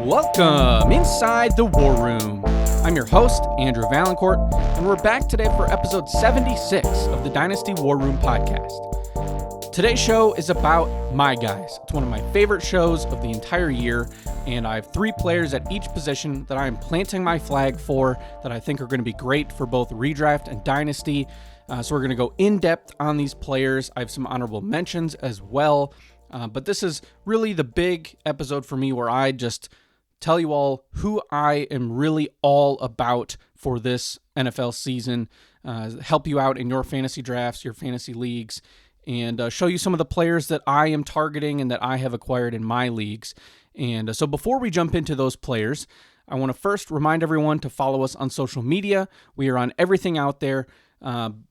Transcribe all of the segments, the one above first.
Welcome inside the War Room. I'm your host, Andrew Valancourt, and we're back today for episode 76 of the Dynasty War Room podcast. Today's show is about my guys. It's one of my favorite shows of the entire year, and I have three players at each position that I am planting my flag for that I think are going to be great for both redraft and dynasty. So we're going to go in depth on these players. I have some honorable mentions as well, but this is really the big episode for me where I just tell you all who I am really all about for this NFL season, help you out in your fantasy drafts, your fantasy leagues, and show you some of the players that I am targeting and that I have acquired in my leagues. And so before we jump into those players, I want to first remind everyone to follow us on social media. We are on everything out there.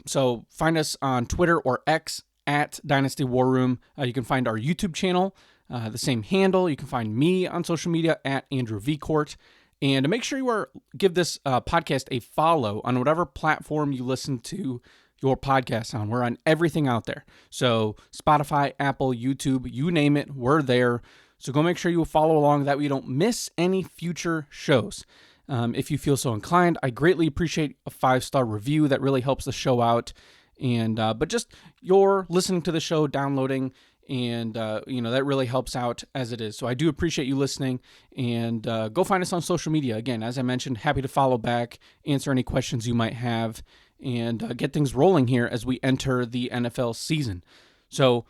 So find us on Twitter or X at Dynasty War Room. You can find our YouTube channel, the same handle. You can find me on social media at Andrew V. Court. And make sure you give this podcast a follow on whatever platform you listen to your podcast on. We're on everything out there. So Spotify, Apple, YouTube, you name it, we're there. So go make sure you follow along. That way you don't miss any future shows. If you feel so inclined, I greatly appreciate a 5-star review. That really helps the show out. And but just you're listening to the show, downloading, and that really helps out as it is. So I do appreciate you listening, and go find us on social media. Again, as I mentioned, happy to follow back, answer any questions you might have, and get things rolling here as we enter the NFL season. So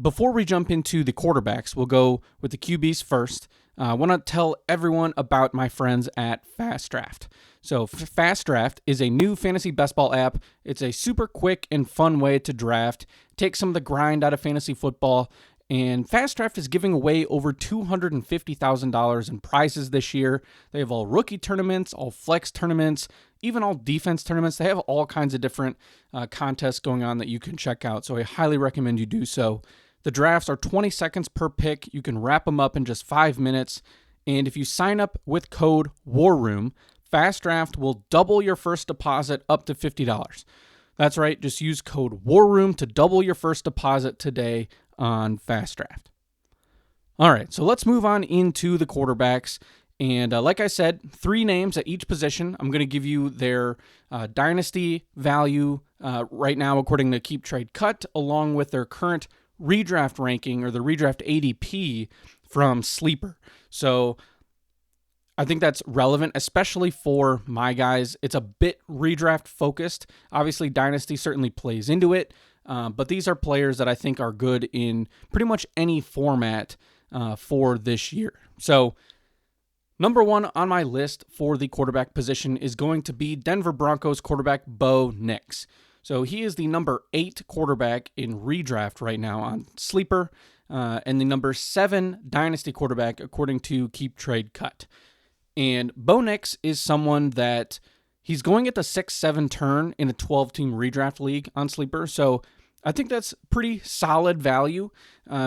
before we jump into the quarterbacks, we'll go with the QBs first. I want to tell everyone about my friends at Fast Draft. So Fast Draft is a new fantasy best ball app. It's a super quick and fun way to draft, take some of the grind out of fantasy football, and Fast Draft is giving away over $250,000 in prizes this year. They have all rookie tournaments, all flex tournaments, even all defense tournaments. They have all kinds of different contests going on that you can check out, so I highly recommend you do so. The drafts are 20 seconds per pick. You can wrap them up in just 5 minutes. And if you sign up with code WARROOM, Fast Draft will double your first deposit up to $50. That's right. Just use code WARROOM to double your first deposit today on Fast Draft. All right, so let's move on into the quarterbacks. And like I said, 3 names at each position. I'm going to give you their dynasty value right now according to Keep Trade Cut, along with their current redraft ranking or the redraft ADP from Sleeper. So I think that's relevant, especially for my guys. It's a bit redraft focused. Obviously, Dynasty certainly plays into it, but these are players that I think are good in pretty much any format for this year. So number 1 on my list for the quarterback position is going to be Denver Broncos quarterback Bo Nix. So he is the number 8 quarterback in redraft right now on Sleeper, and the number 7 dynasty quarterback according to Keep Trade Cut. And Bo Nix is someone that he's going at the 6-7 turn in a 12-team redraft league on Sleeper. So I think that's pretty solid value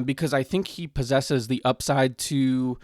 because I think he possesses the upside to,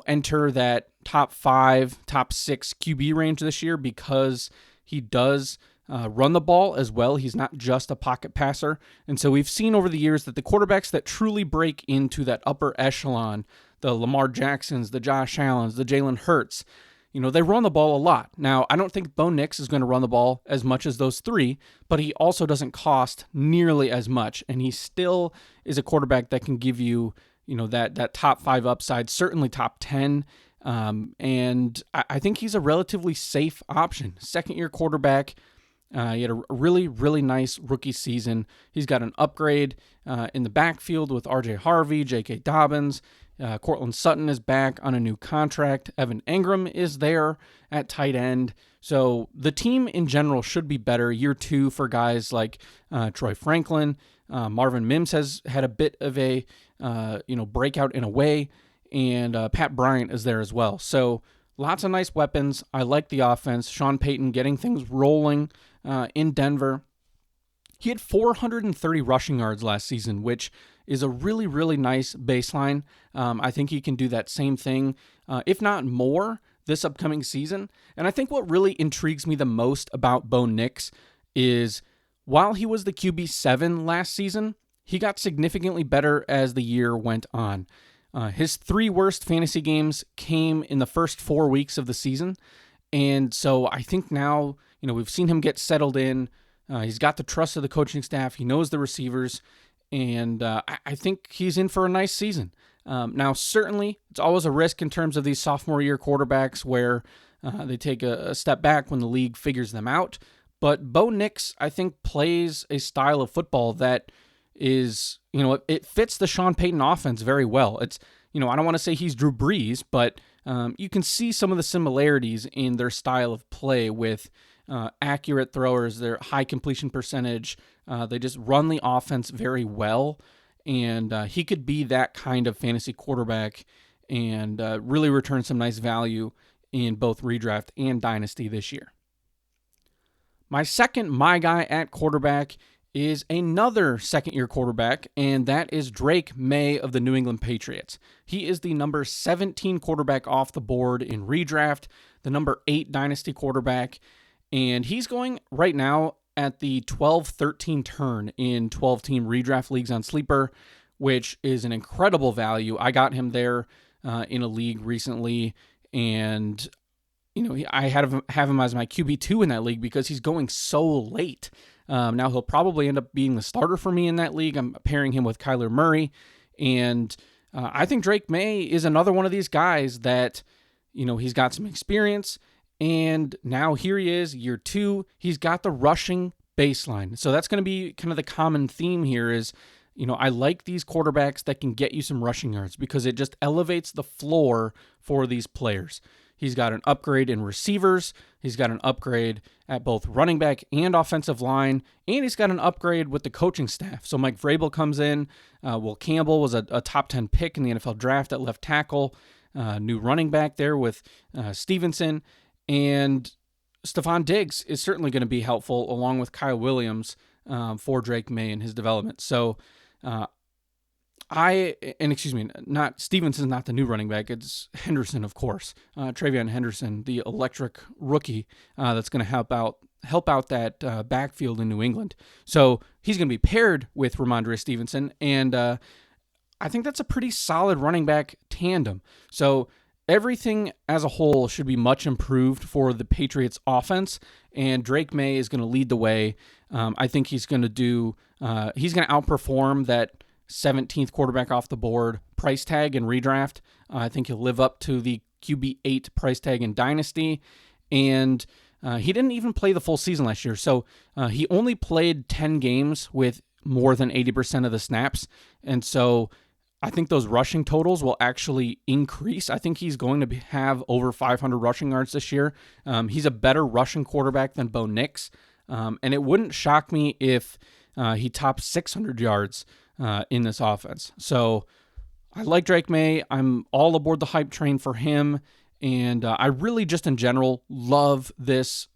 enter that top 5, top 6 QB range this year because he does run the ball as well. He's not just a pocket passer. And so we've seen over the years that the quarterbacks that truly break into that upper echelon, the Lamar Jacksons, the Josh Allens, the Jalen Hurts, they run the ball a lot. Now, I don't think Bo Nix is going to run the ball as much as those 3, but he also doesn't cost nearly as much. And he still is a quarterback that can give you, that top 5 upside, certainly top 10. And I think he's a relatively safe option. Second-year quarterback. He had a really, really nice rookie season. He's got an upgrade in the backfield with R.J. Harvey, J.K. Dobbins. Cortland Sutton is back on a new contract. Evan Engram is there at tight end. So the team in general should be better. Year 2 for guys like Troy Franklin. Marvin Mims has had a bit of a breakout in a way. And Pat Bryant is there as well. So lots of nice weapons. I like the offense. Sean Payton getting things rolling in Denver. He had 430 rushing yards last season, which is a really, really nice baseline. I think he can do that same thing, if not more, this upcoming season. And I think what really intrigues me the most about Bo Nix is while he was the QB7 last season, he got significantly better as the year went on. His 3 worst fantasy games came in the first 4 weeks of the season. And so I think now, we've seen him get settled in. He's got the trust of the coaching staff. He knows the receivers. And I think he's in for a nice season. Now, certainly, it's always a risk in terms of these sophomore year quarterbacks where they take a step back when the league figures them out. But Bo Nix, I think, plays a style of football that is, it fits the Sean Payton offense very well. It's, I don't want to say he's Drew Brees, but you can see some of the similarities in their style of play with accurate throwers, their high completion percentage. They just run the offense very well. And he could be that kind of fantasy quarterback and really return some nice value in both redraft and dynasty this year. My second my guy at quarterback is another second-year quarterback, and that is Drake May of the New England Patriots. He is the number 17 quarterback off the board in redraft, the number 8 dynasty quarterback, and he's going right now at the 12-13 turn in 12-team redraft leagues on Sleeper, which is an incredible value. I got him there in a league recently, and I have him as my QB2 in that league because he's going so late. Now he'll probably end up being the starter for me in that league. I'm pairing him with Kyler Murray, and I think Drake May is another one of these guys that, he's got some experience, and now here he is, year 2. He's got the rushing baseline. So that's going to be kind of the common theme here is, I like these quarterbacks that can get you some rushing yards because it just elevates the floor for these players. He's got an upgrade in receivers. He's got an upgrade at both running back and offensive line. And he's got an upgrade with the coaching staff. So Mike Vrabel comes in. Will Campbell was a top 10 pick in the NFL draft at left tackle. New running back there with Stevenson. And Stephon Diggs is certainly going to be helpful along with Kyle Williams for Drake May and his development. So not Stevenson's not the new running back. It's Henderson, of course. Travion Henderson, the electric rookie that's going to help out that backfield in New England. So he's going to be paired with Ramondre Stevenson, and I think that's a pretty solid running back tandem. So everything as a whole should be much improved for the Patriots offense, and Drake May is going to lead the way. I think he's going to outperform that 17th quarterback off the board price tag in redraft. I think he'll live up to the QB8 price tag in Dynasty. And he didn't even play the full season last year. So he only played 10 games with more than 80% of the snaps. And so I think those rushing totals will actually increase. I think he's going to have over 500 rushing yards this year. He's a better rushing quarterback than Bo Nix. And it wouldn't shock me if he tops 600 yards in this offense. So I like Drake May. I'm all aboard the hype train for him. And I really just in general love this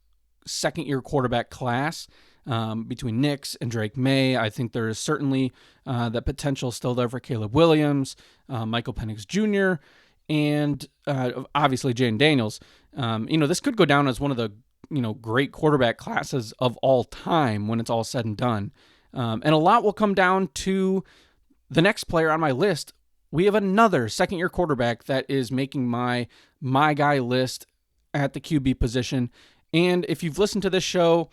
second-year quarterback class between Nix and Drake May. I think there is certainly the potential still there for Caleb Williams, Michael Penix Jr., and obviously Jaden Daniels. This could go down as one of the great quarterback classes of all time when it's all said and done. And a lot will come down to the next player on my list. We have another second-year quarterback that is making my guy list at the QB position. And if you've listened to this show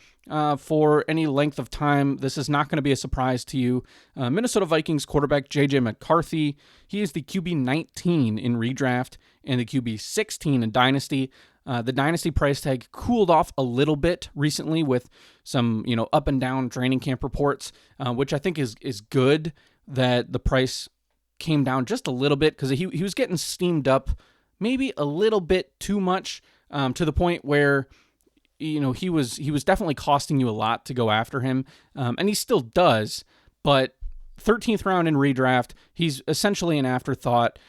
for any length of time, this is not going to be a surprise to you. Minnesota Vikings quarterback J.J. McCarthy, he is the QB 19 in redraft and the QB 16 in Dynasty. The Dynasty price tag cooled off a little bit recently with some, up and down training camp reports, which I think is good that the price came down just a little bit because he was getting steamed up maybe a little bit too much to the point where, he was definitely costing you a lot to go after him. And he still does, but 13th round in redraft, he's essentially an afterthought.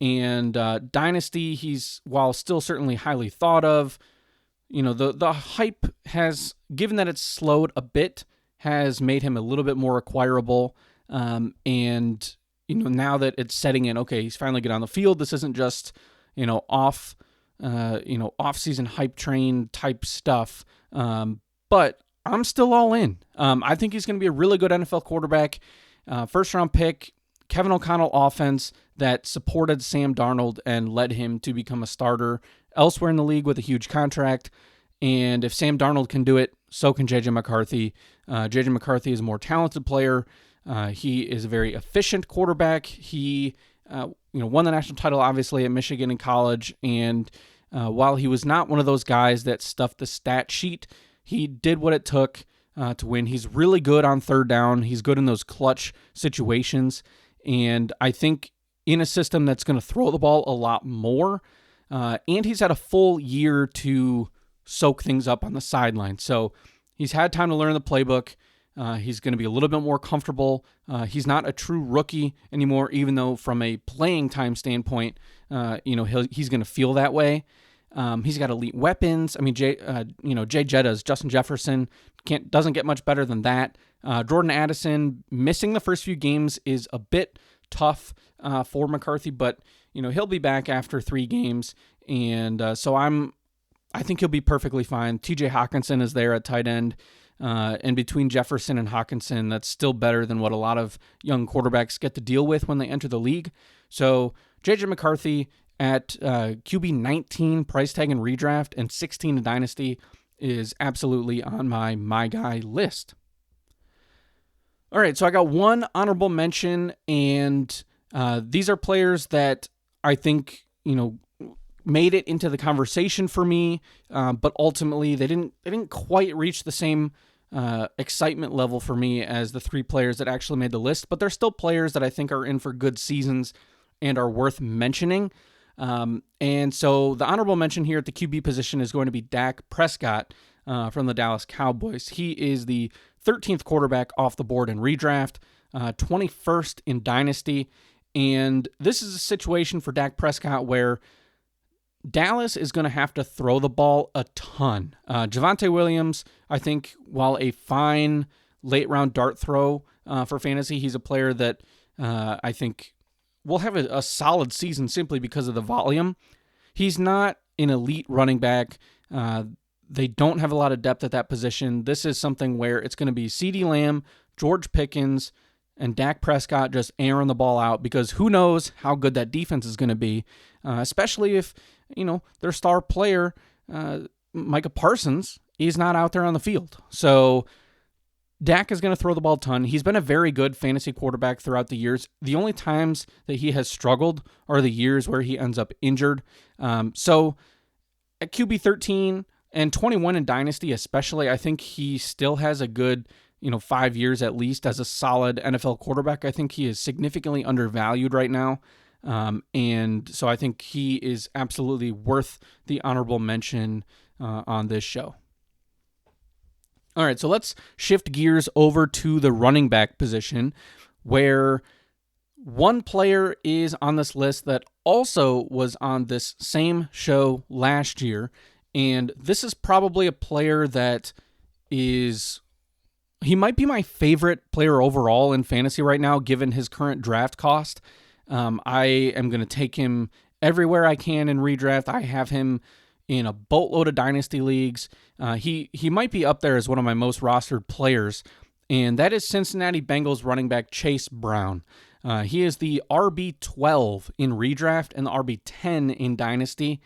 And Dynasty, he's, while still certainly highly thought of, the hype has, given that it's slowed a bit, has made him a little bit more acquirable. And, now that it's setting in, okay, he's finally getting on the field. This isn't just, off-season hype train type stuff. But I'm still all in. I think he's going to be a really good NFL quarterback. First round pick. Kevin O'Connell offense that supported Sam Darnold and led him to become a starter elsewhere in the league with a huge contract. And if Sam Darnold can do it, so can J.J. McCarthy. J.J. McCarthy is a more talented player. He is a very efficient quarterback. He won the national title, obviously, at Michigan in college. And while he was not one of those guys that stuffed the stat sheet, he did what it took to win. He's really good on third down. He's good in those clutch situations. And I think in a system that's going to throw the ball a lot more, and he's had a full year to soak things up on the sideline. So he's had time to learn the playbook. He's going to be a little bit more comfortable. He's not a true rookie anymore, even though from a playing time standpoint, he's going to feel that way. He's got elite weapons. I mean, Jay Jettas, Justin Jefferson doesn't get much better than that. Jordan Addison missing the first few games is a bit tough for McCarthy, but he'll be back after 3 games, and so I think he'll be perfectly fine. T.J. Hawkinson is there at tight end. And between Jefferson and Hawkinson, that's still better than what a lot of young quarterbacks get to deal with when they enter the league. So J.J. McCarthy at QB 19 price tag in redraft and 16 in Dynasty is absolutely on my guy list. All right, so I got one honorable mention, and these are players that I think, made it into the conversation for me, but ultimately they didn't quite reach the same excitement level for me as the 3 players that actually made the list, but they're still players that I think are in for good seasons and are worth mentioning. And so the honorable mention here at the QB position is going to be Dak Prescott from the Dallas Cowboys. He is the 13th quarterback off the board in redraft, 21st in Dynasty, and this is a situation for Dak Prescott where Dallas is going to have to throw the ball a ton. Javonte Williams, I think, while a fine late-round dart throw for fantasy, he's a player that I think will have a solid season simply because of the volume. He's not an elite running back. They don't have a lot of depth at that position. This is something where it's going to be CeeDee Lamb, George Pickens, and Dak Prescott just airing the ball out, because who knows how good that defense is going to be, especially if their star player, Micah Parsons, is not out there on the field. So Dak is going to throw the ball a ton. He's been a very good fantasy quarterback throughout the years. The only times that he has struggled are the years where he ends up injured. So at QB 13 and 21 in Dynasty especially, I think he still has a good 5 years at least as a solid NFL quarterback. I think he is significantly undervalued right now. And so I think he is absolutely worth the honorable mention on this show. All right, so let's shift gears over to the running back position, where one player is on this list that also was on this same show last year. And this is probably a player that he might be my favorite player overall in fantasy right now, given his current draft cost. I am going to take him everywhere I can in redraft. I have him in a boatload of dynasty leagues. He might be up there as one of my most rostered players, and that is Cincinnati Bengals running back Chase Brown. He is the RB12 in redraft and the RB10 in dynasty,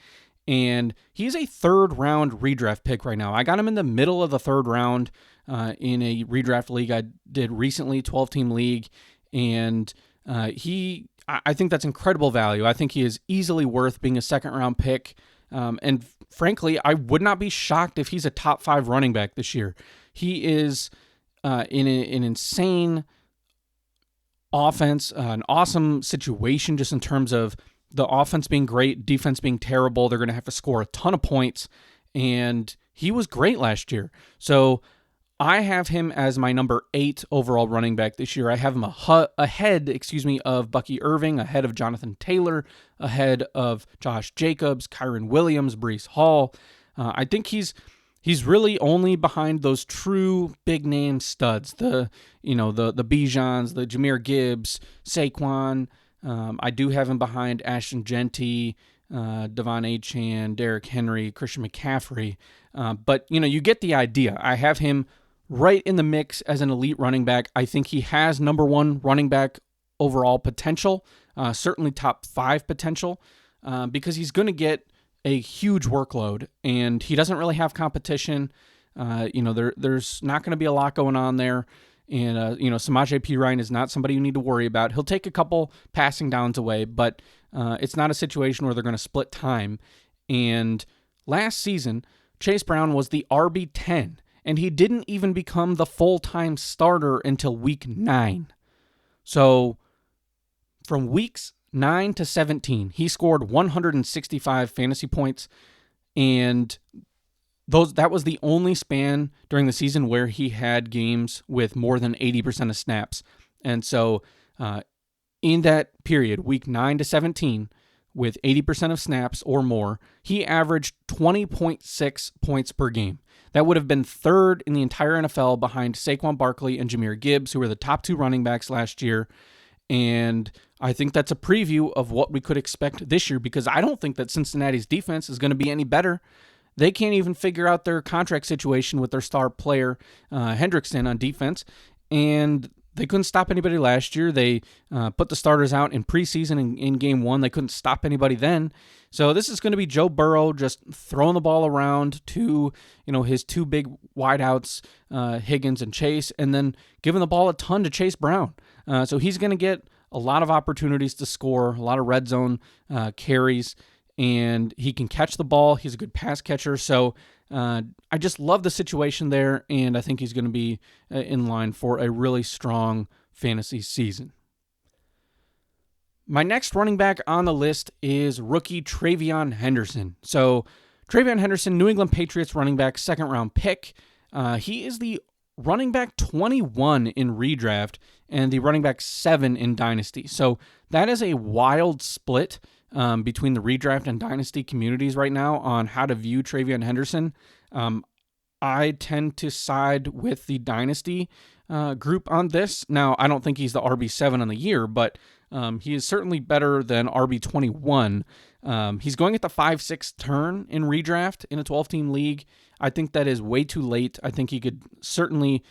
and he's a third-round redraft pick right now. I got him in the middle of the third round in a redraft league I did recently, 12-team league, and I think that's incredible value. I think he is easily worth being a second-round pick. And frankly, I would not be shocked if he's a top 5 running back this year. He is in an insane offense, an awesome situation just in terms of the offense being great, defense being terrible. They're going to have to score a ton of points, and he was great last year. So I have him as my number 8 overall running back this year. I have him ahead of Bucky Irving, ahead of Jonathan Taylor, ahead of Josh Jacobs, Kyron Williams, Breece Hall. I think he's really only behind those true big name studs, the Bijans, the Jahmyr Gibbs, Saquon. I do have him behind Ashton Genty, Devon Achane, Derrick Henry, Christian McCaffrey. But you get the idea. I have him right in the mix as an elite running back. I think he has number 1 running back overall potential, certainly top 5 potential, because he's going to get a huge workload, and he doesn't really have competition. There's not going to be a lot going on there. And, Samaje Perine is not somebody you need to worry about. He'll take a couple passing downs away, but it's not a situation where they're going to split time. And last season, Chase Brown was the RB10, and he didn't even become the full-time starter until week 9. So from weeks 9 to 17, he scored 165 fantasy points, and that was the only span during the season where he had games with more than 80% of snaps. And so in that period, week 9 to 17, with 80% of snaps or more, he averaged 20.6 points per game. That would have been third in the entire NFL behind Saquon Barkley and Jahmyr Gibbs, who were the top 2 running backs last year. And I think that's a preview of what we could expect this year, because I don't think that Cincinnati's defense is going to be any better. They can't even figure out their contract situation with their star player, Hendrickson, on defense, and they couldn't stop anybody last year. They put the starters out in preseason in game 1. They couldn't stop anybody then. So this is going to be Joe Burrow just throwing the ball around to his 2 big wideouts, Higgins and Chase, and then giving the ball a ton to Chase Brown. So he's going to get a lot of opportunities to score, a lot of red zone carries, and he can catch the ball. He's a good pass catcher. So I just love the situation there, and I think he's going to be in line for a really strong fantasy season. My next running back on the list is rookie TreVeyon Henderson. So TreVeyon Henderson, New England Patriots running back, 2nd-round pick. He is the running back 21 in redraft and the running back 7 in Dynasty. So that is a wild split between the redraft and Dynasty communities right now on how to view TreVeyon Henderson. I tend to side with the Dynasty group on this. Now, I don't think he's the RB7 on the year, but he is certainly better than RB21. He's going at the 5-6 turn in redraft in a 12-team league. I think that is way too late. I think he could certainly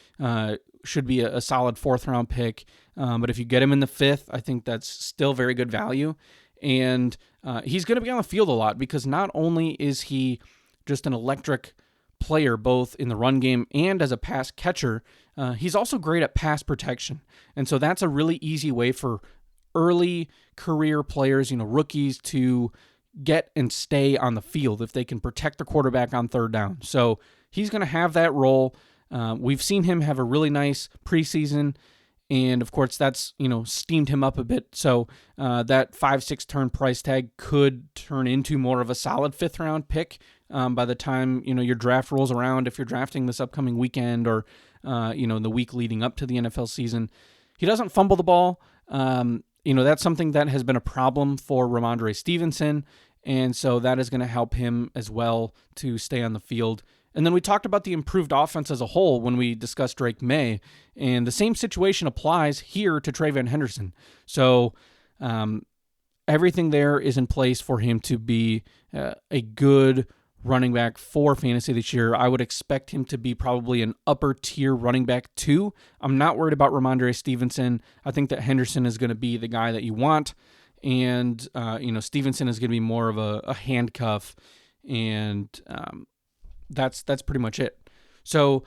should be a solid 4th-round pick. But if you get him in the 5th, I think that's still very good value. And he's going to be on the field a lot, because not only is he just an electric player both in the run game and as a pass catcher, he's also great at pass protection. And so that's a really easy way for early career players, rookies, to get and stay on the field if they can protect the quarterback on 3rd down. So he's going to have that role. We've seen him have a really nice preseason, and of course that's, steamed him up a bit. So that 5-6 turn price tag could turn into more of a solid 5th-round pick by the time, your draft rolls around, if you're drafting this upcoming weekend or, the week leading up to the NFL season. He doesn't fumble the ball. That's something that has been a problem for Ramondre Stevenson, and so that is going to help him as well to stay on the field. And then we talked about the improved offense as a whole when we discussed Drake May, and the same situation applies here to TreVeyon Henderson. So everything there is in place for him to be a good running back for fantasy this year. I would expect him to be probably an upper tier running back 2. I'm not worried about Ramondre Stevenson. I think that Henderson is going to be the guy that you want, and Stevenson is going to be more of a handcuff, and that's pretty much it. So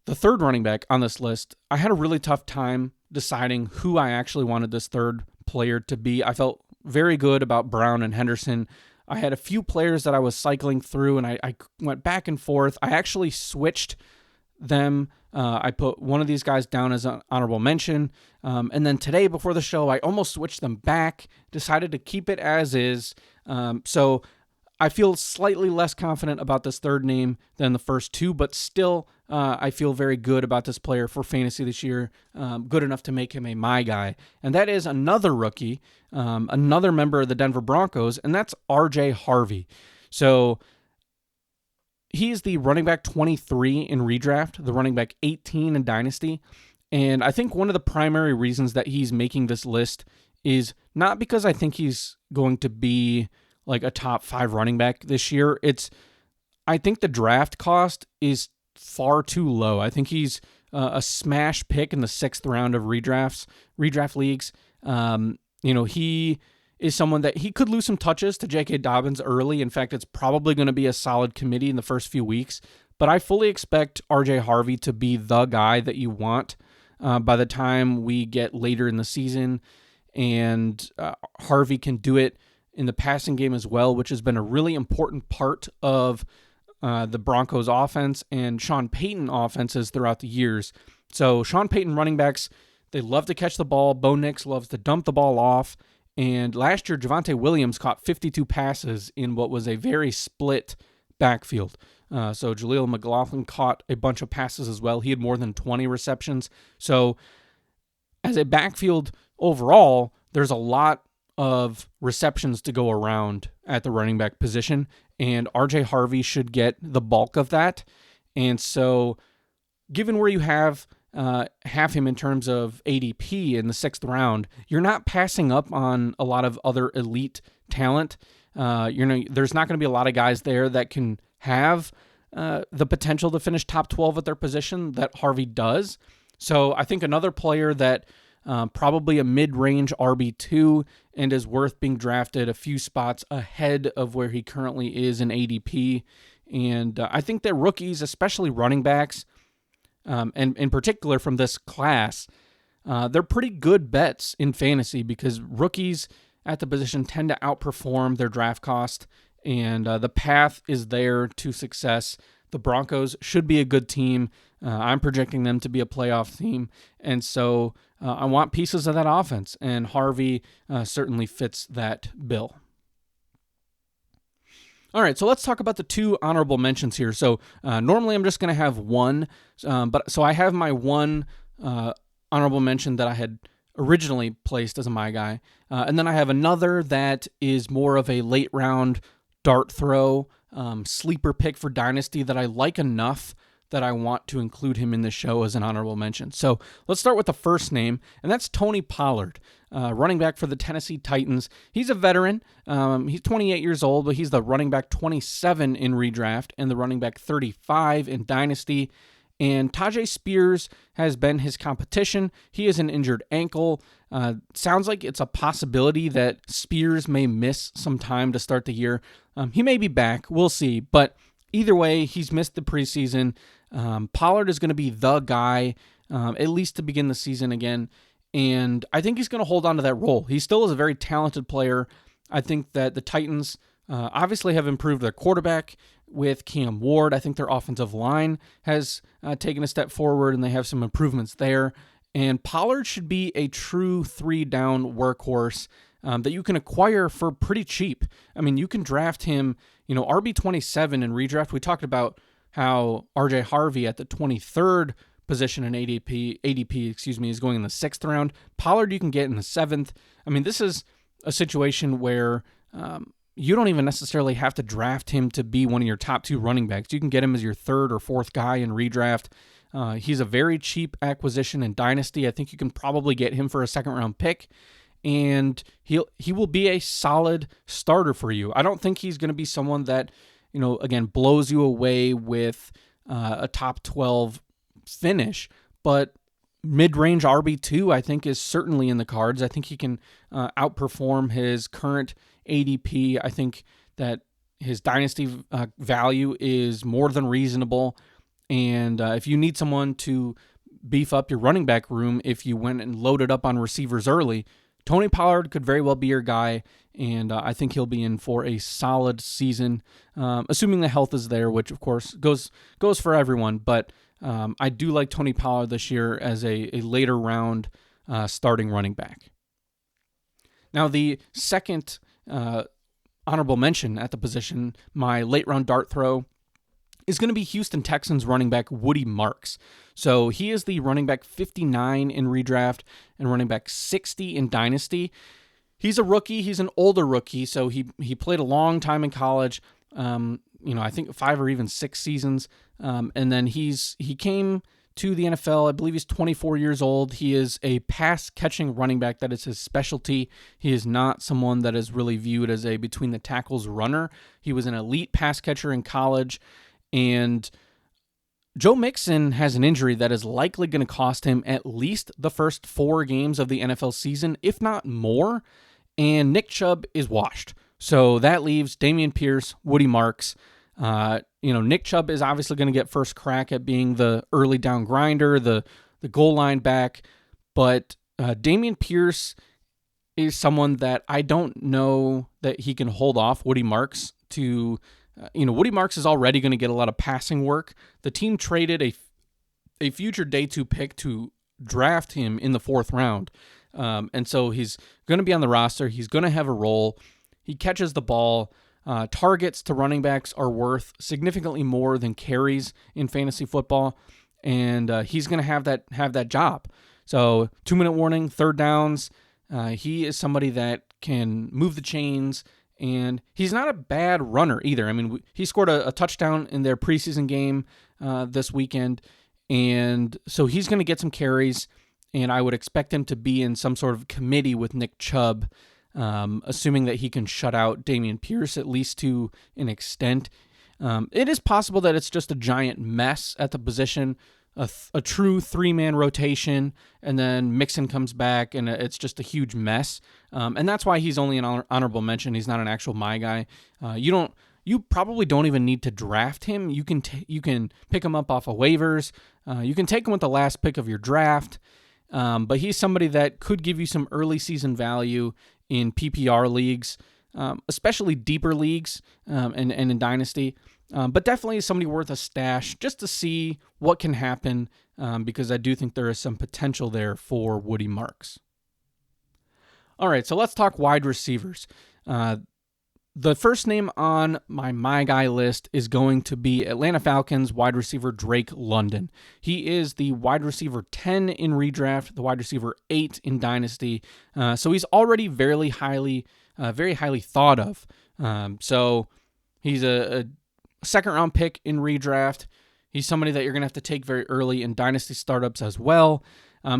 the 3rd running back on this list, I had a really tough time deciding who I actually wanted this 3rd player to be. I felt very good about Brown and Henderson. I had a few players that I was cycling through, and I went back and forth. I actually switched them. I put one of these guys down as an honorable mention. And then today, before the show, I almost switched them back, decided to keep it as is. So I feel slightly less confident about this 3rd name than the first 2, but still I feel very good about this player for fantasy this year, good enough to make him a my guy. And that is another rookie, another member of the Denver Broncos, and that's R.J. Harvey. So he's the running back 23 in redraft, the running back 18 in Dynasty. And I think one of the primary reasons that he's making this list is not because I think he's going to be like a top 5 running back this year. I think the draft cost is far too low. I think he's a smash pick in the 6th round of redraft leagues. He is someone that he could lose some touches to J.K. Dobbins early. In fact, it's probably going to be a solid committee in the first few weeks. But I fully expect R.J. Harvey to be the guy that you want by the time we get later in the season. And Harvey can do it in the passing game as well, which has been a really important part of the Broncos offense and Sean Payton offenses throughout the years. So Sean Payton running backs, they love to catch the ball. Bo Nix loves to dump the ball off. And last year, Javonte Williams caught 52 passes in what was a very split backfield. So Jaleel McLaughlin caught a bunch of passes as well. He had more than 20 receptions. So as a backfield overall, there's a lot of receptions to go around at the running back position, and RJ Harvey should get the bulk of that. And so given where you have him in terms of ADP in the 6th round, you're not passing up on a lot of other elite talent. There's not going to be a lot of guys there that can have the potential to finish top 12 at their position that Harvey does. So I think another player that probably a mid-range RB2 and is worth being drafted a few spots ahead of where he currently is in ADP. And I think that rookies, especially running backs, and in particular from this class, they're pretty good bets in fantasy because rookies at the position tend to outperform their draft cost, and the path is there to success. The Broncos should be a good team. I'm projecting them to be a playoff team, and so I want pieces of that offense, and Harvey certainly fits that bill. All right, so let's talk about the 2 honorable mentions here. So normally I'm just going to have one, but I have my one honorable mention that I had originally placed as a my guy, and then I have another that is more of a late round dart throw sleeper pick for Dynasty that I like enough that I want to include him in the show as an honorable mention. So let's start with the first name, and that's Tony Pollard, running back for the Tennessee Titans. He's a veteran. He's 28 years old, but he's the running back 27 in redraft and the running back 35 in Dynasty. And Tajay Spears has been his competition. He has an injured ankle. Sounds like it's a possibility that Spears may miss some time to start the year. He may be back. We'll see. But either way, he's missed the preseason. Pollard is going to be the guy, at least to begin the season again. And I think he's going to hold on to that role. He still is a very talented player. I think that the Titans obviously have improved their quarterback with Cam Ward. I think their offensive line has taken a step forward, and they have some improvements there. And Pollard should be a true 3-down workhorse that you can acquire for pretty cheap. I mean, you can draft him, RB27 in redraft. We talked about how RJ Harvey at the 23rd position in ADP, is going in the 6th round. Pollard you can get in the 7th. I mean, this is a situation where you don't even necessarily have to draft him to be one of your top 2 running backs. You can get him as your 3rd or 4th guy in redraft. He's a very cheap acquisition in Dynasty. I think you can probably get him for a 2nd round pick, and he will be a solid starter for you. I don't think he's going to be someone that, again, blows you away with a top 12 finish, but mid-range RB2 I think is certainly in the cards. I think he can outperform his current ADP. I think that his Dynasty value is more than reasonable. And if you need someone to beef up your running back room, if you went and loaded up on receivers early, Tony Pollard could very well be your guy, and I think he'll be in for a solid season, assuming the health is there, which of course goes for everyone. But I do like Tony Pollard this year as a later round starting running back. Now the second honorable mention at the position, my late round dart throw, is going to be Houston Texans running back Woody Marks. So he is the running back 59 in redraft and running back 60 in Dynasty. He's a rookie. He's an older rookie, so he played a long time in college. I think 5 or even 6 seasons. And then he came to the NFL. I believe he's 24 years old. He is a pass-catching running back. That is his specialty. He is not someone that is really viewed as a between-the-tackles runner. He was an elite pass catcher in college, and Joe Mixon has an injury that is likely going to cost him at least the first 4 games of the NFL season, if not more, and Nick Chubb is washed. So that leaves Dameon Pierce, Woody Marks. Nick Chubb is obviously going to get first crack at being the early down grinder, the goal line back, but Dameon Pierce is someone that I don't know that he can hold off Woody Marks to. Woody Marks is already going to get a lot of passing work. The team traded a future day 2 pick to draft him in the 4th round. And so he's going to be on the roster. He's going to have a role. He catches the ball. Targets to running backs are worth significantly more than carries in fantasy football. And he's going to have that job. So 2-minute warning, 3rd downs. He is somebody that can move the chains. And he's not a bad runner either. I mean, he scored a touchdown in their preseason game this weekend. And so he's going to get some carries. And I would expect him to be in some sort of committee with Nick Chubb, assuming that he can shut out Dameon Pierce at least to an extent. It is possible that it's just a giant mess at the position, a true 3-man rotation, and then Mixon comes back, and it's just a huge mess. And that's why he's only an honorable mention. He's not an actual my guy. You probably don't even need to draft him. You can pick him up off of waivers. You can take him with the last pick of your draft. But he's somebody that could give you some early season value in PPR leagues, especially deeper leagues and in Dynasty. But definitely somebody worth a stash just to see what can happen, because I do think there is some potential there for Woody Marks. All right, so let's talk wide receivers. The first name on my guy list is going to be Atlanta Falcons wide receiver Drake London. He is the wide receiver 10 in redraft, the wide receiver 8 in Dynasty. So he's already very highly thought of. So he's a second-round pick in redraft. He's somebody that you're going to have to take very early in Dynasty startups as well.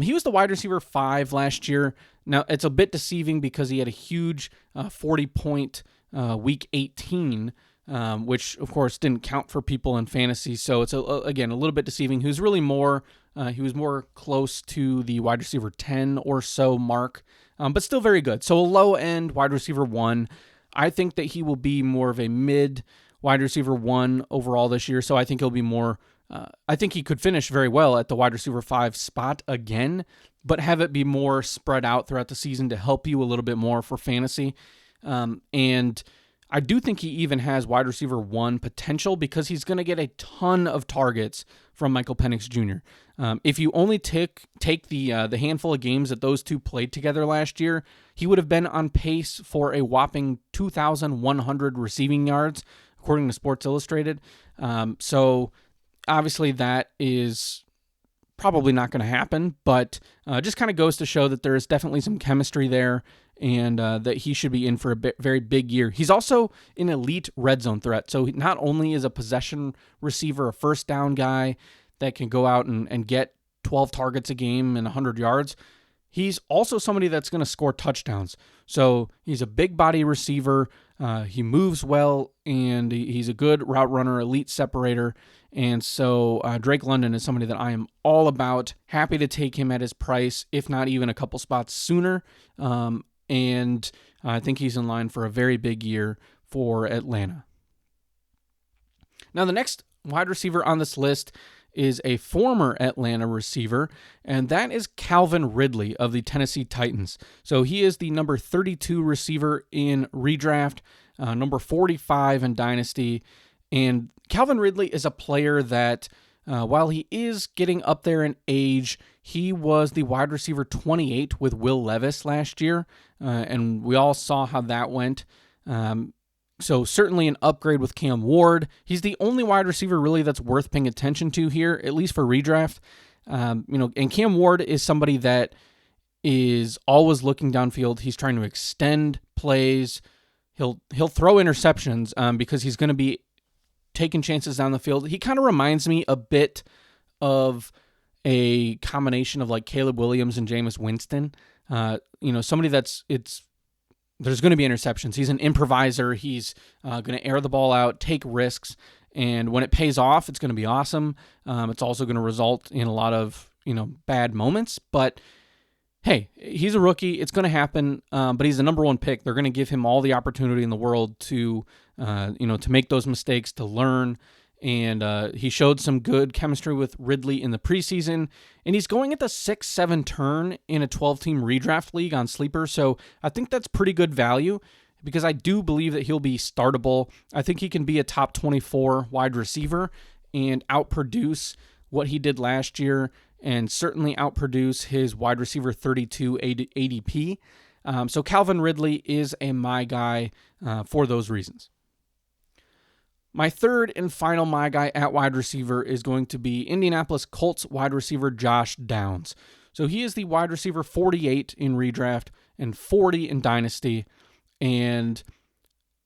He was the wide receiver 5 last year. Now, it's a bit deceiving because he had a huge 40-point week 18, which, of course, didn't count for people in fantasy. So it's, again, a little bit deceiving. He was really more close to the wide receiver 10 or so mark, but still very good. So a low-end wide receiver 1. I think that he will be more of a mid wide receiver 1 overall this year. So I think he'll be more, I think he could finish very well at the wide receiver 5 spot again, but have it be more spread out throughout the season to help you a little bit more for fantasy. And I do think he even has wide receiver 1 potential because he's going to get a ton of targets from Michael Penix Jr. If you only take the handful of games that those two played together last year, he would have been on pace for a whopping 2,100 receiving yards, according to Sports Illustrated. So obviously that is probably not going to happen, but just kind of goes to show that there is definitely some chemistry there, and that he should be in for a very big year. He's also an elite red zone threat. So not only is a possession receiver, a first down guy that can go out and get 12 targets a game and 100 yards, he's also somebody that's going to score touchdowns. So he's a big body receiver. He moves well, and he's a good route runner, elite separator. And so Drake London is somebody that I am all about. Happy to take him at his price, if not even a couple spots sooner. And I think he's in line for a very big year for Atlanta. Now, the next wide receiver on this list is a former Atlanta receiver, and that is Calvin Ridley of the Tennessee Titans. So he is the number 32 receiver in redraft, number 45 in Dynasty. And Calvin Ridley is a player that, while he is getting up there in age, he was the wide receiver 28 with Will Levis last year, and we all saw how that went. So certainly an upgrade with Cam Ward. He's the only wide receiver really that's worth paying attention to here, at least for redraft. And Cam Ward is somebody that is always looking downfield. He's trying to extend plays. He'll throw interceptions because he's going to be taking chances down the field. He kind of reminds me a bit of a combination of like Caleb Williams and Jameis Winston. Somebody there's going to be interceptions. He's an improviser. He's going to air the ball out, take risks, And when it pays off, it's going to be awesome. It's also going to result in a lot of, bad moments. But hey, he's a rookie. It's going to happen. But he's the number one pick. They're going to give him all the opportunity in the world to, to make those mistakes, to learn. And he showed some good chemistry with Ridley in the preseason. And he's going at the 6-7 turn in a 12-team redraft league on Sleeper. So I think that's pretty good value, because I do believe that he'll be startable. I think he can be a top 24 wide receiver and outproduce what he did last year, and certainly outproduce his wide receiver 32 ADP. So Calvin Ridley is my guy for those reasons. My third and final my guy at wide receiver is going to be Indianapolis Colts wide receiver Josh Downs. So he is the wide receiver 48 in redraft and 40 in Dynasty. And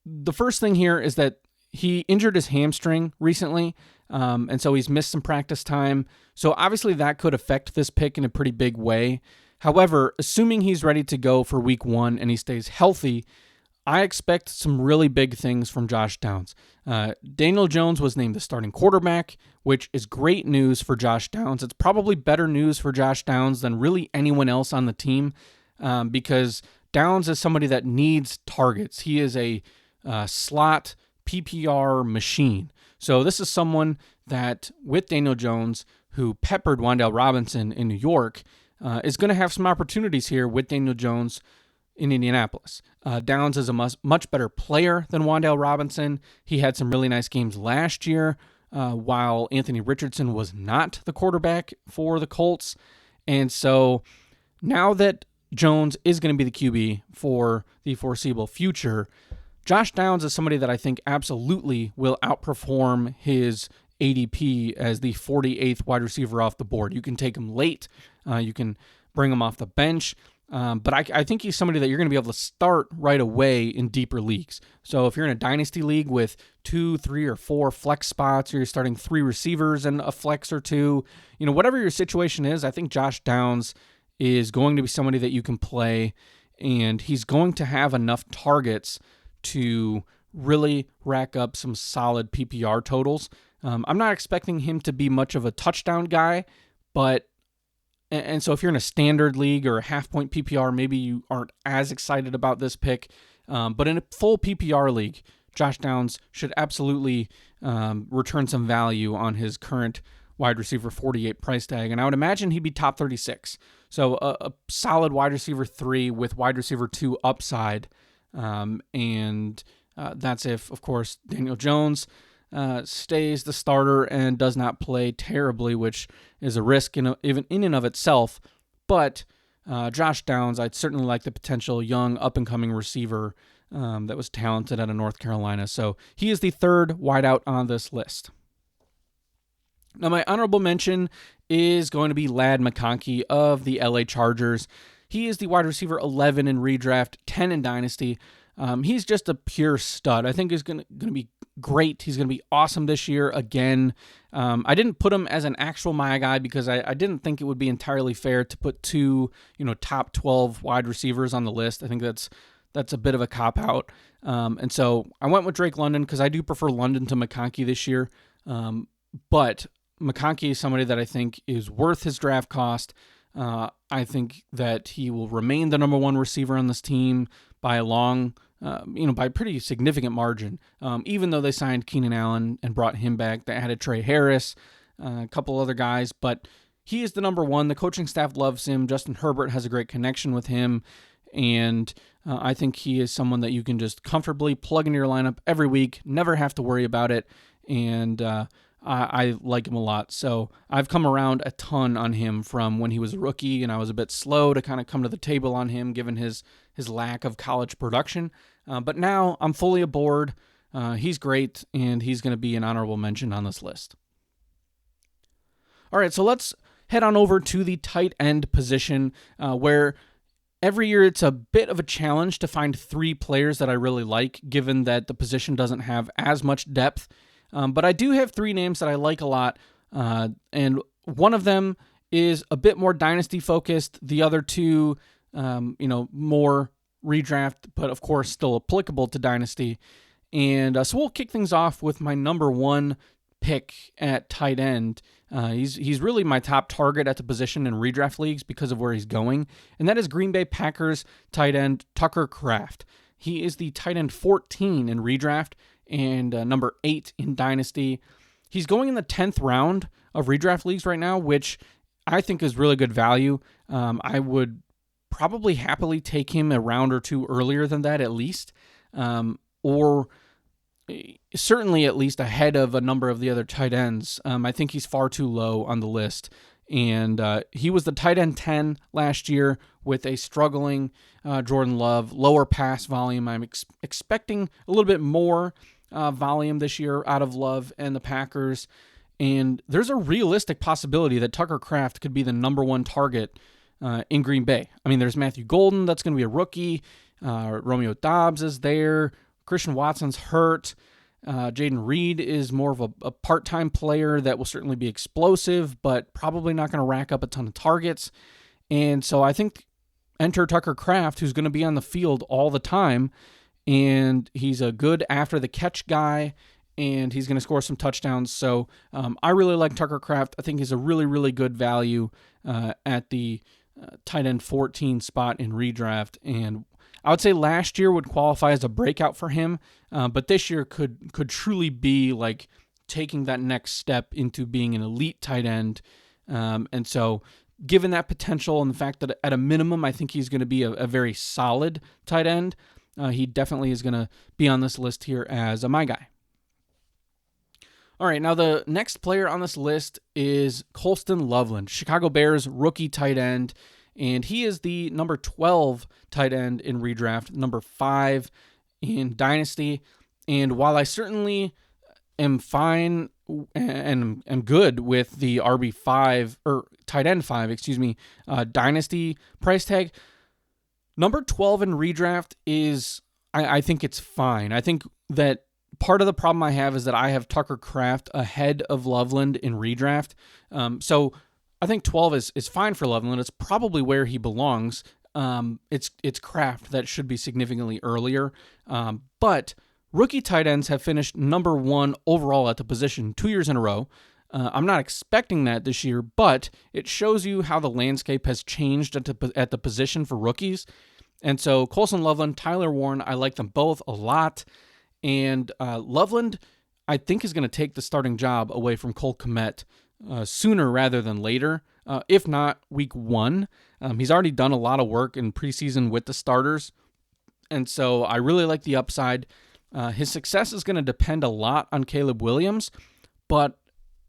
the first thing here is that he injured his hamstring recently, and so he's missed some practice time. So obviously that could affect this pick in a pretty big way. However, assuming he's ready to go for week 1 and he stays healthy, I expect some really big things from Josh Downs. Daniel Jones was named the starting quarterback, which is great news for Josh Downs. It's probably better news for Josh Downs than really anyone else on the team, because Downs is somebody that needs targets. He is a slot PPR machine. So this is someone that, with Daniel Jones, who peppered Wan'Dale Robinson in New York, is going to have some opportunities here with Daniel Jones in Indianapolis. Downs is a much better player than Wan'Dale Robinson. He had some really nice games last year, while Anthony Richardson was not the quarterback for the Colts. And so now that Jones is going to be the QB for the foreseeable future, Josh Downs is somebody that I think absolutely will outperform his ADP as the 48th wide receiver off the board. You can take him late. You can bring him off the bench. But I think he's somebody that you're going to be able to start right away in deeper leagues. So if you're in a dynasty league with 2, 3, or 4 flex spots, or you're starting 3 receivers and a flex or 2, whatever your situation is, I think Josh Downs is going to be somebody that you can play, and he's going to have enough targets to really rack up some solid PPR totals. I'm not expecting him to be much of a touchdown guy, and so if you're in a standard league or a half-point PPR, maybe you aren't as excited about this pick. But in a full PPR league, Josh Downs should absolutely return some value on his current wide receiver 48 price tag, and I would imagine he'd be top 36. So a solid wide receiver 3 with wide receiver 2 upside, and that's if, of course, Daniel Jones stays the starter and does not play terribly, which is a risk even in and of itself. But Josh Downs, I'd certainly like the potential young up-and-coming receiver that was talented out of North Carolina. So he is the third wideout on this list. Now, my honorable mention is going to be Ladd McConkey of the LA Chargers. He is the wide receiver 11 in redraft, 10 in Dynasty. He's just a pure stud. I think he's going to be great. He's going to be awesome this year again. I didn't put him as an actual my guy because I didn't think it would be entirely fair to put 2, top 12 wide receivers on the list. I think that's a bit of a cop-out. And so I went with Drake London because I do prefer London to McConkey this year. But McConkey is somebody that I think is worth his draft cost. I think that he will remain the number 1 receiver on this team by a by a pretty significant margin. Even though they signed Keenan Allen and brought him back, they added Trey Harris, a couple other guys, but he is the number 1. The coaching staff loves him. Justin Herbert has a great connection with him, and I think he is someone that you can just comfortably plug into your lineup every week, never have to worry about it, and I like him a lot. So I've come around a ton on him from when he was a rookie, and I was a bit slow to kind of come to the table on him given his lack of college production. But now I'm fully aboard. He's great, and he's going to be an honorable mention on this list. All right, so let's head on over to the tight end position, where every year it's a bit of a challenge to find 3 players that I really like, given that the position doesn't have as much depth. But I do have 3 names that I like a lot, and one of them is a bit more dynasty focused. The other 2, more redraft, but of course still applicable to dynasty. And so we'll kick things off with my number one pick at tight end. He's really my top target at the position in redraft leagues because of where he's going, and that is Green Bay Packers tight end Tucker Kraft. He is the tight end 14 in redraft and number 8 in Dynasty. He's going in the 10th round of redraft leagues right now, which I think is really good value. I would probably happily take him a round or two earlier than that at least, or certainly at least ahead of a number of the other tight ends. I think he's far too low on the list. And he was the tight end 10 last year with a struggling Jordan Love, lower pass volume. I'm expecting a little bit more volume this year out of Love and the Packers. And there's a realistic possibility that Tucker Kraft could be the number one target in Green Bay. I mean, there's Matthew Golden, that's going to be a rookie. Romeo Doubs is there. Christian Watson's hurt. Jaden Reed is more of a part-time player that will certainly be explosive, but probably not going to rack up a ton of targets. And so I think enter Tucker Kraft, who's going to be on the field all the time, and he's a good after-the-catch guy, and he's going to score some touchdowns. So I really like Tucker Kraft. I think he's a really, really good value at the tight end 14 spot in redraft, and I would say last year would qualify as a breakout for him, but this year could truly be like taking that next step into being an elite tight end. And so given that potential and the fact that at a minimum, I think he's going to be a very solid tight end, he definitely is going to be on this list here as my guy. All right, now the next player on this list is Colston Loveland, Chicago Bears rookie tight end. And he is the number 12 tight end in redraft, number 5 in Dynasty. And while I certainly am fine and am good with the RB5 or tight end 5, Dynasty price tag, number 12 in redraft is, I think it's fine. I think that part of the problem I have is that I have Tucker Kraft ahead of Loveland in redraft. So I think 12 is fine for Loveland. It's probably where he belongs. It's Kraft that should be significantly earlier. But rookie tight ends have finished number 1 overall at the position 2 years in a row. I'm not expecting that this year, but it shows you how the landscape has changed at the position for rookies. And so Colston Loveland, Tyler Warren, I like them both a lot. And Loveland, I think, is going to take the starting job away from Cole Kmet sooner rather than later, if not week 1. He's already done a lot of work in preseason with the starters, and so I really like the upside. His success is going to depend a lot on Caleb Williams, but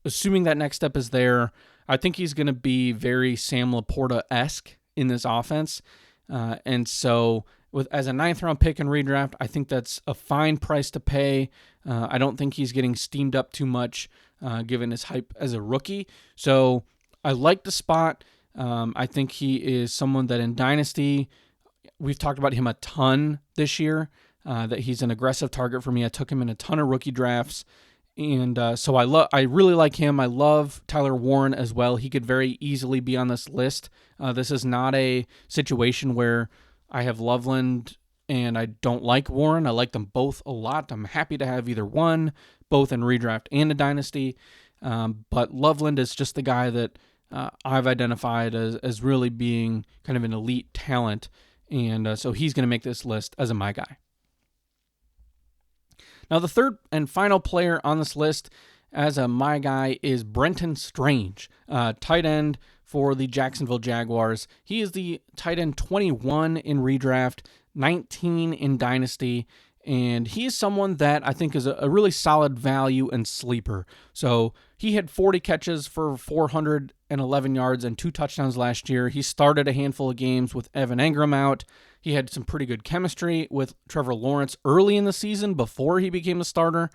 assuming that next step is there, I think he's going to be very Sam Laporta-esque in this offense, and so as a 9th-round pick in redraft, I think that's a fine price to pay. I don't think he's getting steamed up too much given his hype as a rookie. So I like the spot. I think he is someone that in Dynasty, we've talked about him a ton this year, that he's an aggressive target for me. I took him in a ton of rookie drafts. And so I really like him. I love Tyler Warren as well. He could very easily be on this list. This is not a situation where I have Loveland and I don't like Warren. I like them both a lot. I'm happy to have either one, both in redraft and a dynasty. But Loveland is just the guy that I've identified as really being kind of an elite talent. And so he's going to make this list as my guy. Now, the third and final player on this list as my guy is Brenton Strange, tight end for the Jacksonville Jaguars. He is the tight end 21 in redraft, 19 in dynasty, and he is someone that I think is a really solid value and sleeper. So he had 40 catches for 411 yards and 2 touchdowns last year. He started a handful of games with Evan Engram out. He had some pretty good chemistry with Trevor Lawrence early in the season before he became a starter.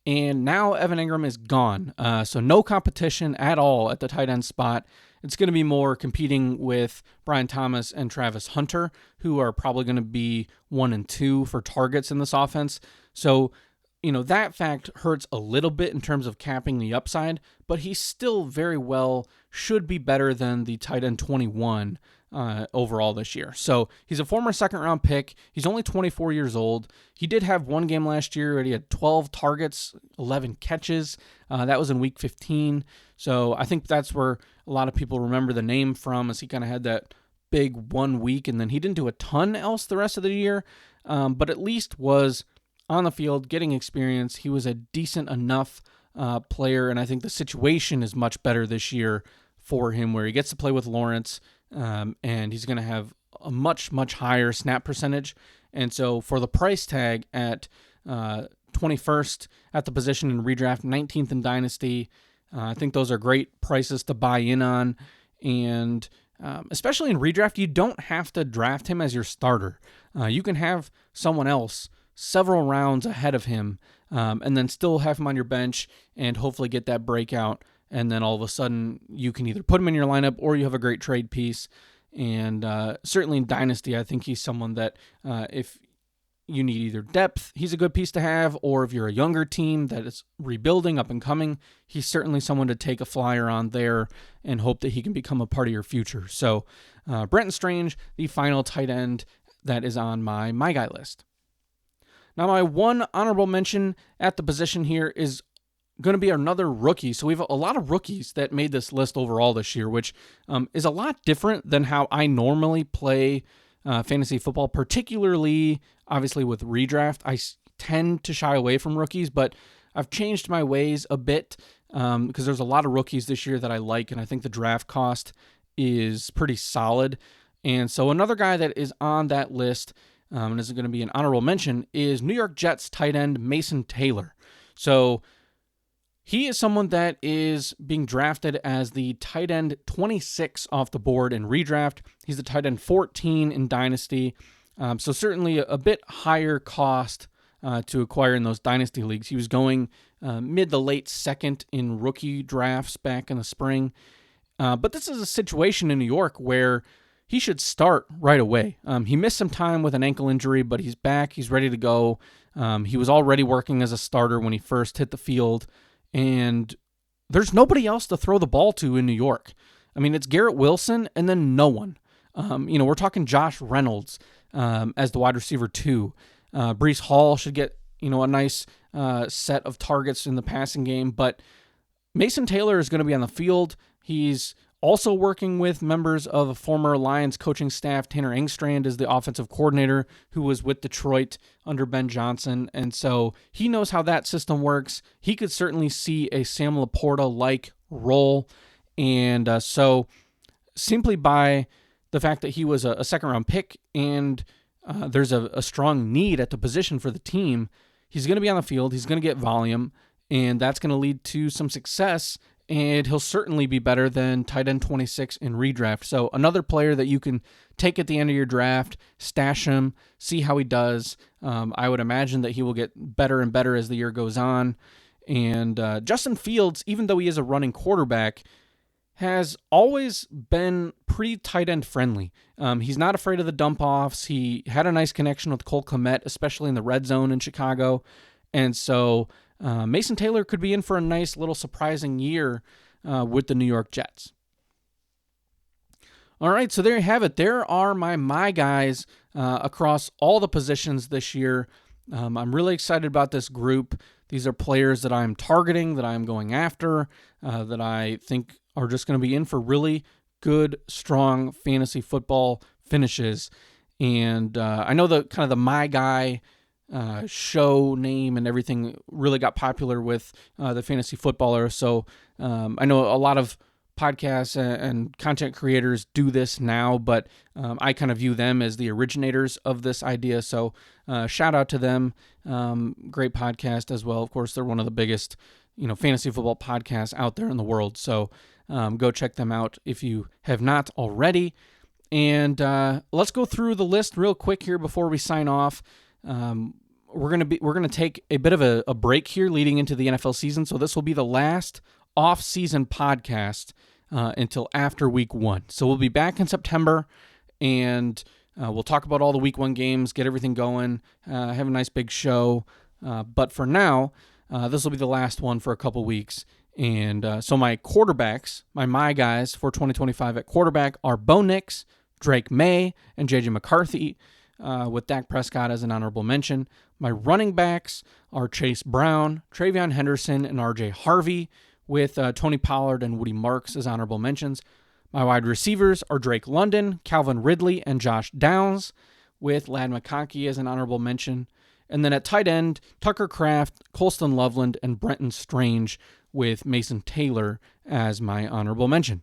And now Evan Engram is gone. So no competition at all at the tight end spot. It's going to be more competing with Brian Thomas and Travis Hunter, who are probably going to be 1 and 2 for targets in this offense. So that fact hurts a little bit in terms of capping the upside, but he still very well should be better than the tight end 21 overall this year. So he's a former second-round pick. He's only 24 years old. He did have one game last year where he had 12 targets, 11 catches. That was in Week 15. So I think that's where a lot of people remember the name from, as he kind of had that big 1 week, and then he didn't do a ton else the rest of the year, but at least was on the field, getting experience. He was a decent enough player, and I think the situation is much better this year for him, where he gets to play with Lawrence, and he's going to have a much, much higher snap percentage. And so for the price tag at 21st at the position in redraft, 19th in Dynasty, I think those are great prices to buy in on. And especially in redraft, you don't have to draft him as your starter. You can have someone else several rounds ahead of him, and then still have him on your bench and hopefully get that breakout. And then all of a sudden you can either put him in your lineup or you have a great trade piece. And certainly in Dynasty, I think he's someone that if you need either depth, he's a good piece to have, or if you're a younger team that is rebuilding, up and coming, he's certainly someone to take a flyer on there and hope that he can become a part of your future. So Brenton Strange, the final tight end that is on my guy list. Now, my one honorable mention at the position here is going to be another rookie. So we have a lot of rookies that made this list overall this year, which is a lot different than how I normally play fantasy football, particularly, obviously, with redraft. I tend to shy away from rookies, but I've changed my ways a bit because there's a lot of rookies this year that I like, and I think the draft cost is pretty solid. And so another guy that is on that list, and is going to be an honorable mention, is New York Jets tight end Mason Taylor. So he is someone that is being drafted as the tight end 26 off the board in redraft. He's the tight end 14 in Dynasty. So certainly a bit higher cost to acquire in those Dynasty leagues. He was going mid to late second in rookie drafts back in the spring. But this is a situation in New York where he should start right away. He missed some time with an ankle injury, but he's back. He's ready to go. He was already working as a starter when he first hit the field, and there's nobody else to throw the ball to in New York. I mean, it's Garrett Wilson and then no one. We're talking Josh Reynolds as the wide receiver 2. Breece Hall should get, a nice set of targets in the passing game, but Mason Taylor is going to be on the field. He's also working with members of a former Lions coaching staff. Tanner Engstrand is the offensive coordinator who was with Detroit under Ben Johnson. And so he knows how that system works. He could certainly see a Sam Laporta-like role. And so simply by the fact that he was a second-round pick and there's a strong need at the position for the team, he's going to be on the field. He's going to get volume, and that's going to lead to some success. And he'll certainly be better than tight end 26 in redraft. So another player that you can take at the end of your draft, stash him, see how he does. I would imagine that he will get better and better as the year goes on. And Justin Fields, even though he is a running quarterback, has always been pretty tight end friendly. He's not afraid of the dump offs. He had a nice connection with Cole Kmet, especially in the red zone in Chicago. And so Mason Taylor could be in for a nice little surprising year with the New York Jets. All right, so there you have it. There are my guys across all the positions this year. I'm really excited about this group. These are players that I'm targeting, that I'm going after, that I think are just going to be in for really good, strong fantasy football finishes. And I know the my guy show name and everything really got popular with the fantasy footballer. So I know a lot of podcasts and content creators do this now, but I kind of view them as the originators of this idea. So shout out to them. Great podcast as well. Of course, they're one of the biggest, fantasy football podcasts out there in the world. So go check them out if you have not already. And let's go through the list real quick here before we sign off. We're gonna take a bit of a break here leading into the NFL season, so this will be the last off-season podcast until after Week 1. So we'll be back in September, and we'll talk about all the Week 1 games, get everything going, have a nice big show, But for now, this will be the last one for a couple weeks. And so my quarterbacks, my guys for 2025 at quarterback are Bo Nix, Drake May, and J.J. McCarthy, with Dak Prescott as an honorable mention. My running backs are Chase Brown, Travion Henderson, and R.J. Harvey, with Tony Pollard and Woody Marks as honorable mentions. My wide receivers are Drake London, Calvin Ridley, and Josh Downs, with Ladd McConkey as an honorable mention. And then at tight end, Tucker Kraft, Colston Loveland, and Brenton Strange, with Mason Taylor as my honorable mention.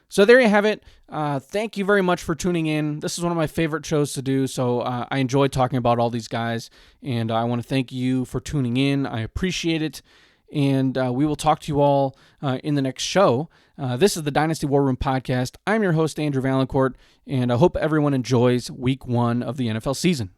So there you have it. Thank you very much for tuning in. This is one of my favorite shows to do, so I enjoy talking about all these guys, and I want to thank you for tuning in. I appreciate it, and we will talk to you all in the next show. This is the Dynasty War Room Podcast. I'm your host, Andrew Valancourt, and I hope everyone enjoys Week 1 of the NFL season.